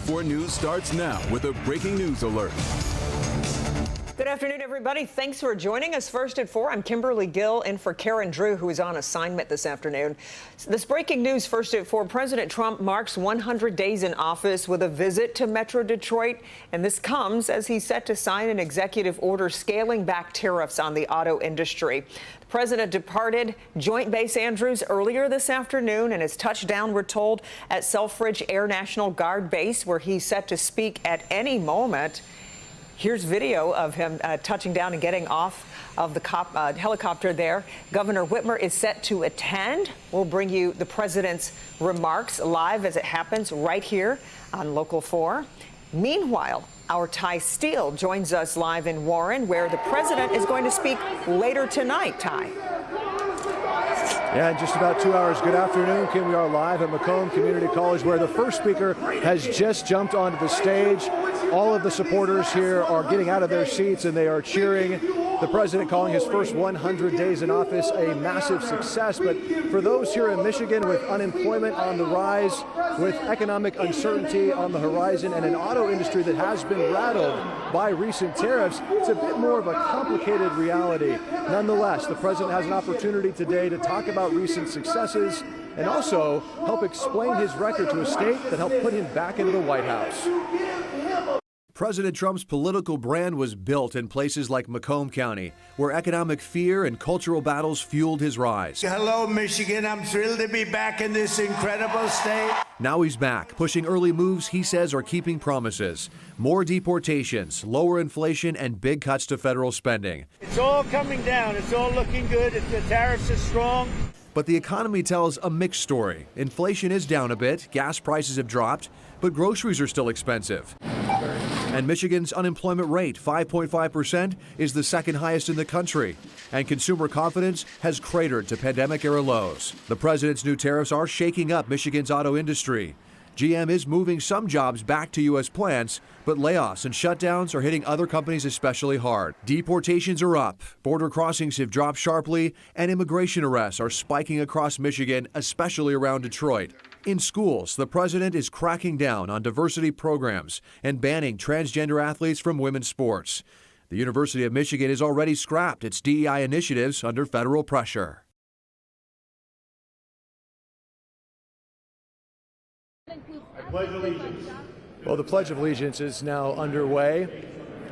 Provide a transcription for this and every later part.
4 News starts now with a breaking news alert. Good afternoon, everybody. Thanks for joining us. First at 4, I'm Kimberly Gill in for Karen Drew, who is on assignment this afternoon. This breaking news, first at 4, President Trump marks 100 days in office with a visit to Metro Detroit. And this comes as he's set to sign an executive order scaling back tariffs on the auto industry. The president departed Joint Base Andrews earlier this afternoon and his touchdown, we're told, at Selfridge Air National Guard Base, where he's set to speak at any moment. Here's video of him touching down and getting off of the helicopter there. Governor Whitmer is set to attend. We'll bring you the president's remarks live as it happens right here on Local 4. Meanwhile, our Ty Steele joins us live in Warren, where the president is going to speak later tonight. Ty. Yeah, in just about 2 hours. Good afternoon, Kim. We are live at Macomb Community College, where the first speaker has just jumped onto the stage. All of the supporters here are getting out of their seats and they are cheering. The president calling his first 100 days in office a massive success. But for those here in Michigan, with unemployment on the rise, with economic uncertainty on the horizon, and an auto industry that has been rattled by recent tariffs, it's a bit more of a complicated reality. Nonetheless, the president has an opportunity today to talk about recent successes and also help explain his record to a state that helped put him back into the White House. President Trump's political brand was built in places like Macomb County, where economic fear and cultural battles fueled his rise. Hello, Michigan. I'm thrilled to be back in this incredible state. Now he's back, pushing early moves he says are keeping promises. More deportations, lower inflation, and big cuts to federal spending. It's all coming down. It's all looking good. The tariffs are strong. But the economy tells a mixed story. Inflation is down a bit, gas prices have dropped, but groceries are still expensive. And Michigan's unemployment rate, 5.5%, is the second highest in the country. And consumer confidence has cratered to pandemic-era lows. The president's new tariffs are shaking up Michigan's auto industry. GM is moving some jobs back to U.S. plants, but layoffs and shutdowns are hitting other companies especially hard. Deportations are up, border crossings have dropped sharply, and immigration arrests are spiking across Michigan, especially around Detroit. In schools, the president is cracking down on diversity programs and banning transgender athletes from women's sports. The University of Michigan has already scrapped its DEI initiatives under federal pressure. Well, the Pledge of Allegiance is now underway.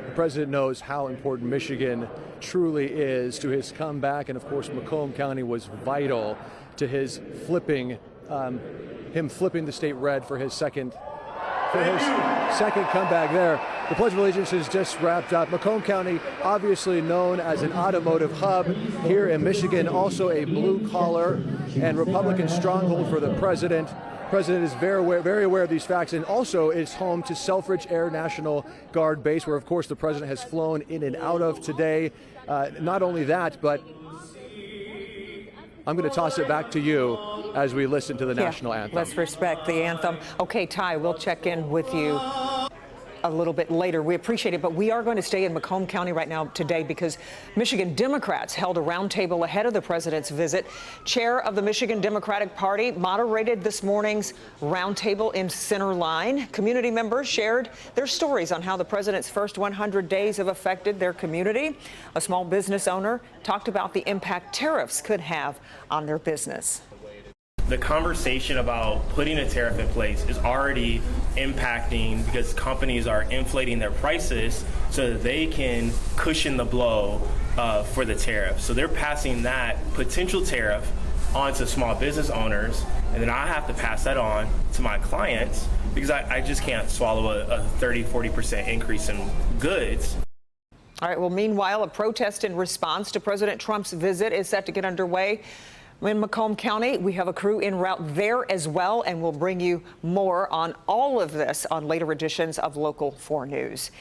The president knows how important Michigan truly is to his comeback, and of course, Macomb County was vital to his flipping the state red for his second comeback there. The Pledge of Allegiance is just wrapped up. Macomb County, obviously known as an automotive hub here in Michigan, also a blue-collar and Republican stronghold for the president. The president is very aware of these facts, and also is home to Selfridge Air National Guard Base, where, of course, the president has flown in and out of today. Not only that, but I'm going to toss it back to you as we listen to the national anthem. Let's respect the anthem. Okay, Ty, we'll check in with you a little bit later. We appreciate it, but we are going to stay in Macomb County right now today because Michigan Democrats held a roundtable ahead of the president's visit. Chair of the Michigan Democratic Party moderated this morning's roundtable in Center Line. Community members shared their stories on how the president's first 100 days have affected their community. A small business owner talked about the impact tariffs could have on their business. The conversation about putting a tariff in place is already impacting because companies are inflating their prices so that they can cushion the blow for the tariff. So they're passing that potential tariff on to small business owners, and then I have to pass that on to my clients because I just can't swallow a 30-40% increase in goods. All right, well, meanwhile, a protest in response to President Trump's visit is set to get underway in Macomb County. We have a crew en route there as well, and we'll bring you more on all of this on later editions of Local 4 News.